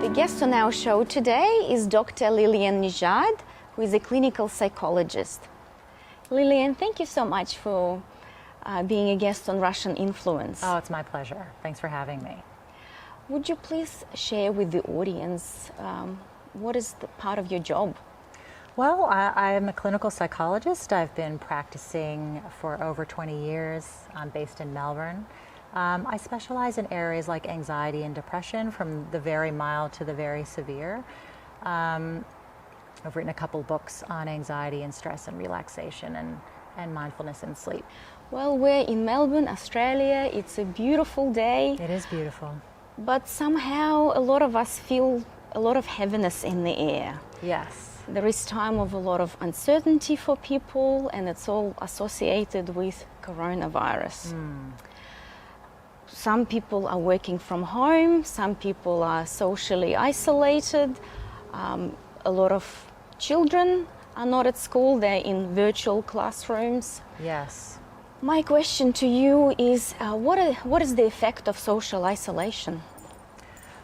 The guest on our show today is Dr. Lillian Nejad, who is a clinical psychologist. Lillian, thank you so much for being a guest on Russian Influence. Oh, it's my pleasure. Thanks for having me. Would you please share with the audience what is the part of your job? Well, I'm a clinical psychologist. I've been practicing for over 20 years. I'm based in Melbourne. I specialize in areas like anxiety and depression, from the very mild to the very severe. I've written a couple books on anxiety and stress and relaxation and mindfulness and sleep. Well, we're in Melbourne, Australia. It's a beautiful day. It is beautiful. But somehow a lot of us feel a lot of heaviness in the air. Yes. There is time of a lot of uncertainty for people, and it's all associated with coronavirus. Some people are working from home, some people are socially isolated, a lot of children are not at school, they're in virtual classrooms. Yes. My question to you is, what is the effect of social isolation?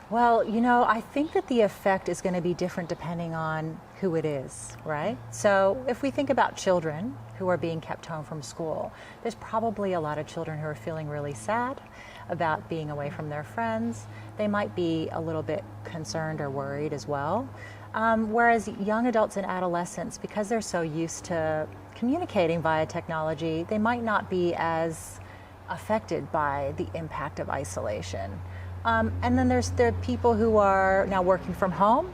Well, you know, I think that the effect is going to be different depending on who it is, right? So if we think about children who are being kept home from school, there's probably a lot of children who are feeling really sad about being away from their friends. They might be a little bit concerned or worried as well. Whereas young adults and adolescents, because they're so used to communicating via technology, they might not be as affected by the impact of isolation. And then there's the people who are now working from home,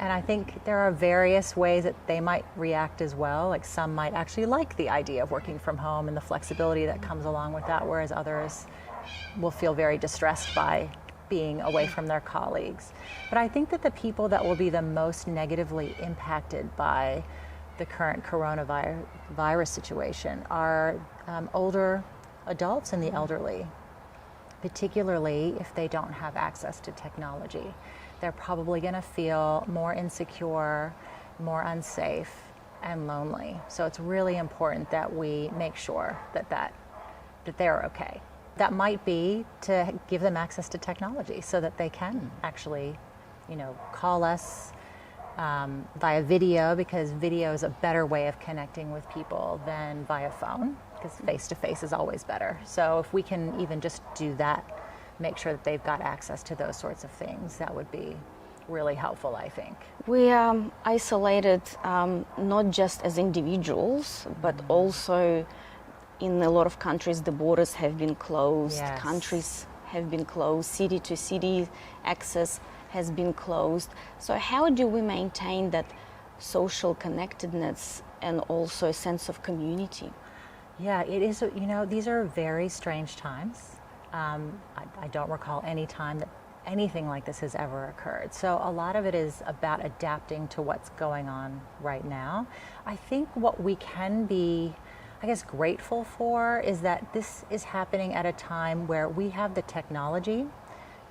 and I think there are various ways that they might react as well. Like some might actually like the idea of working from home and the flexibility that comes along with that, whereas others will feel very distressed by being away from their colleagues. But I think that the people that will be the most negatively impacted by the current coronavirus situation are older adults and the elderly, particularly if they don't have access to technology. They're probably going to feel more insecure, more unsafe, and lonely. So it's really important that we make sure that they're okay. That might be to give them access to technology so that they can actually, call us via video, because video is a better way of connecting with people than via phone, because face-to-face is always better. So if we can even just do that, make sure that they've got access to those sorts of things, that would be really helpful, I think. We are isolated not just as individuals, but also in a lot of countries the borders have been closed, Yes. countries have been closed, city to city access has been closed. So how do we maintain that social connectedness and also a sense of community? Yeah, it is, these are very strange times. I don't recall any time that anything like this has ever occurred. So a lot of it is about adapting to what's going on right now. I think what we can be, grateful for is that this is happening at a time where we have the technology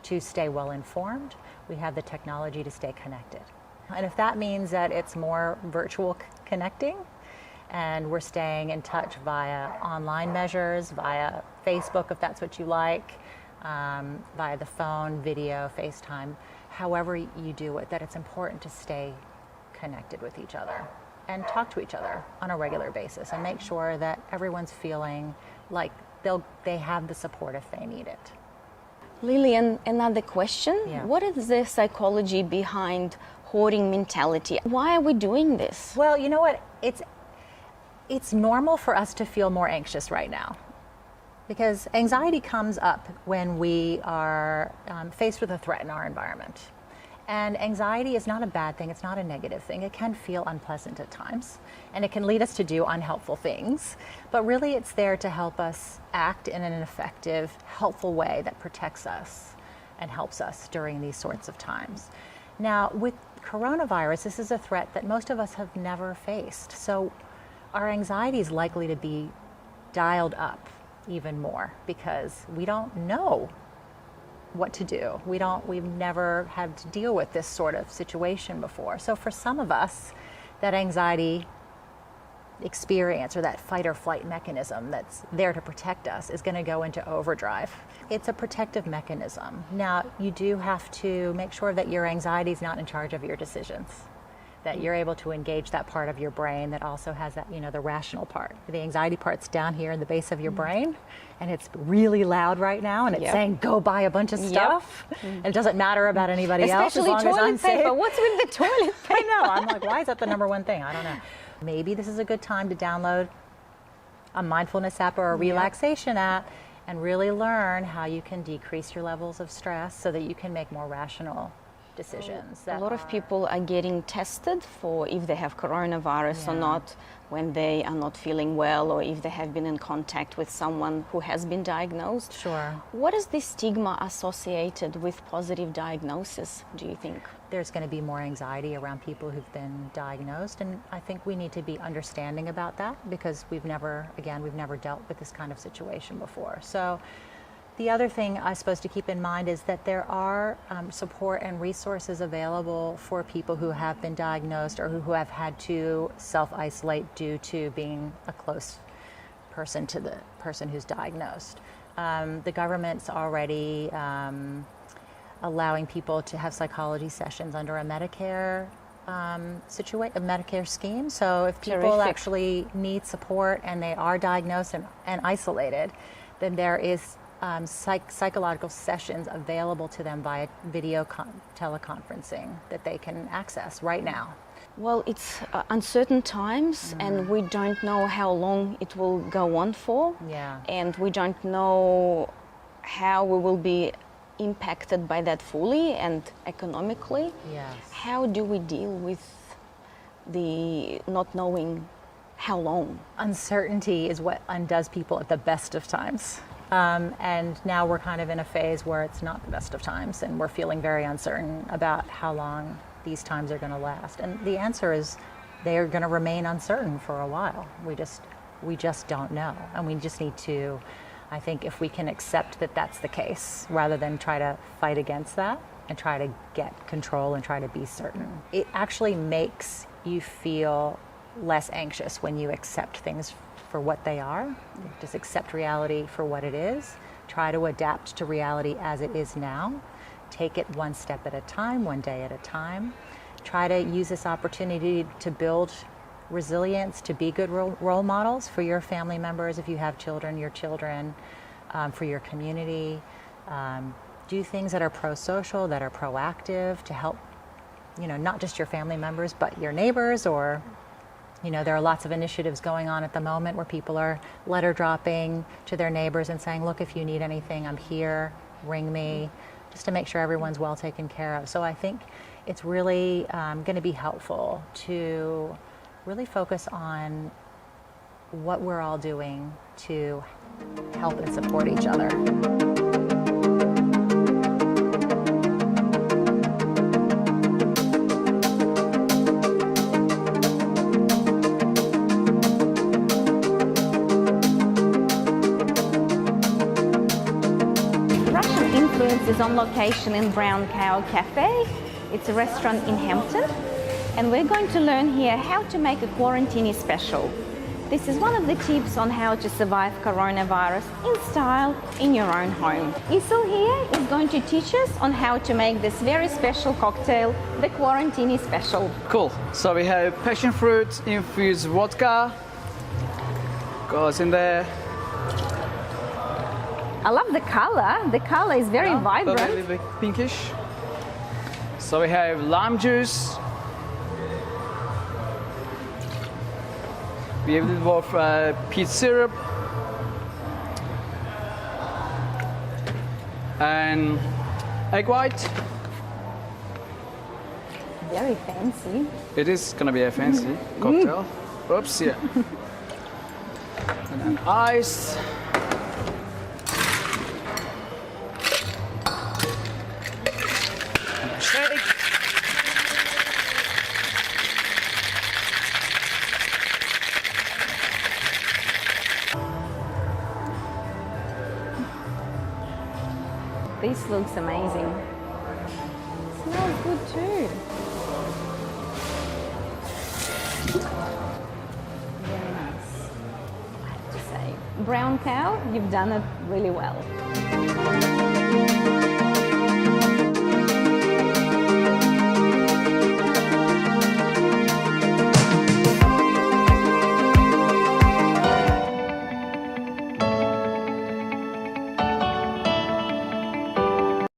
to stay well informed. We have the technology to stay connected. And if that means that it's more virtual connecting, and we're staying in touch via online measures, via Facebook, if that's what you like, via the phone, video, FaceTime, however you do it, that it's important to stay connected with each other and talk to each other on a regular basis and make sure that everyone's feeling like they have the support if they need it. Lillian, another question. Yeah. What is the psychology behind hoarding mentality? Why are we doing this? Well, you know what? It's normal for us to feel more anxious right now, because anxiety comes up when we are faced with a threat in our environment. And anxiety is not a bad thing, it's not a negative thing. It can feel unpleasant at times, and it can lead us to do unhelpful things. But really it's there to help us act in an effective, helpful way that protects us and helps us during these sorts of times. Now, with coronavirus, this is a threat that most of us have never faced. So our anxiety is likely to be dialed up even more because we don't know what to do. We've never had to deal with this sort of situation before. So for some of us, that anxiety experience or that fight or flight mechanism that's there to protect us is going to go into overdrive. It's a protective mechanism. Now, you do have to make sure that your anxiety is not in charge of your decisions, that you're able to engage that part of your brain that also has that, the rational part. The anxiety part's down here in the base of your brain, and it's really loud right now, and it's saying, go buy a bunch of stuff. And it doesn't matter about anybody else as long as I'm safe. Paper. What's with the toilet paper? I know. I'm like, why is that the number one thing? I don't know. Maybe this is a good time to download a mindfulness app or a relaxation app and really learn how you can decrease your levels of stress so that you can make more rational decisions. A lot of people are getting tested for if they have coronavirus or not when they are not feeling well, or if they have been in contact with someone who has been diagnosed. Sure. What is the stigma associated with positive diagnosis, do you think? There's going to be more anxiety around people who've been diagnosed, and I think we need to be understanding about that because we've never dealt with this kind of situation before. So the other thing I suppose to keep in mind is that there are support and resources available for people who have been diagnosed or who have had to self-isolate due to being a close person to the person who's diagnosed. The government's already allowing people to have psychology sessions under a Medicare a Medicare scheme. So if people actually need support and they are diagnosed and isolated, then there is psychological sessions available to them via video teleconferencing that they can access right now. Well, it's uncertain times, and we don't know how long it will go on for. Yeah. And we don't know how we will be impacted by that fully and economically. Yes. How do we deal with the not knowing how long? Uncertainty is what undoes people at the best of times. And now we're kind of in a phase where it's not the best of times, and we're feeling very uncertain about how long these times are going to last. And the answer is they are going to remain uncertain for a while. We just don't know, and we just need to, I think, if we can accept that that's the case, rather than try to fight against that and try to get control and try to be certain. It actually makes you feel less anxious when you accept things for what they are. Just accept reality for what it is. Try to adapt to reality as it is now. Take it one step at a time, one day at a time. Try to use this opportunity to build resilience, to be good role models for your family members, if you have children, your children, for your community. Do things that are pro-social, that are proactive to help, not just your family members, but your neighbors, or there are lots of initiatives going on at the moment where people are letter dropping to their neighbors and saying, look, if you need anything, I'm here, ring me, just to make sure everyone's well taken care of. So I think it's really going to be helpful to really focus on what we're all doing to help and support each other. Is on location in Brown Cow Cafe. It's a restaurant in Hampton, and we're going to learn here how to make a quarantini special. This is one of the tips on how to survive coronavirus in style in your own home. Isel here is going to teach us on how to make this very special cocktail, the quarantini special. Cool. So we have passion fruit infused vodka. Goes in there. I love the color. The color is very vibrant. A little bit pinkish. So we have lime juice. We have a little bit of peach syrup. And egg white. Very fancy. It is going to be a fancy cocktail. Oops, yeah. And then ice. Shake. This looks amazing. Smells good too. Very brown cow, you've done it really well.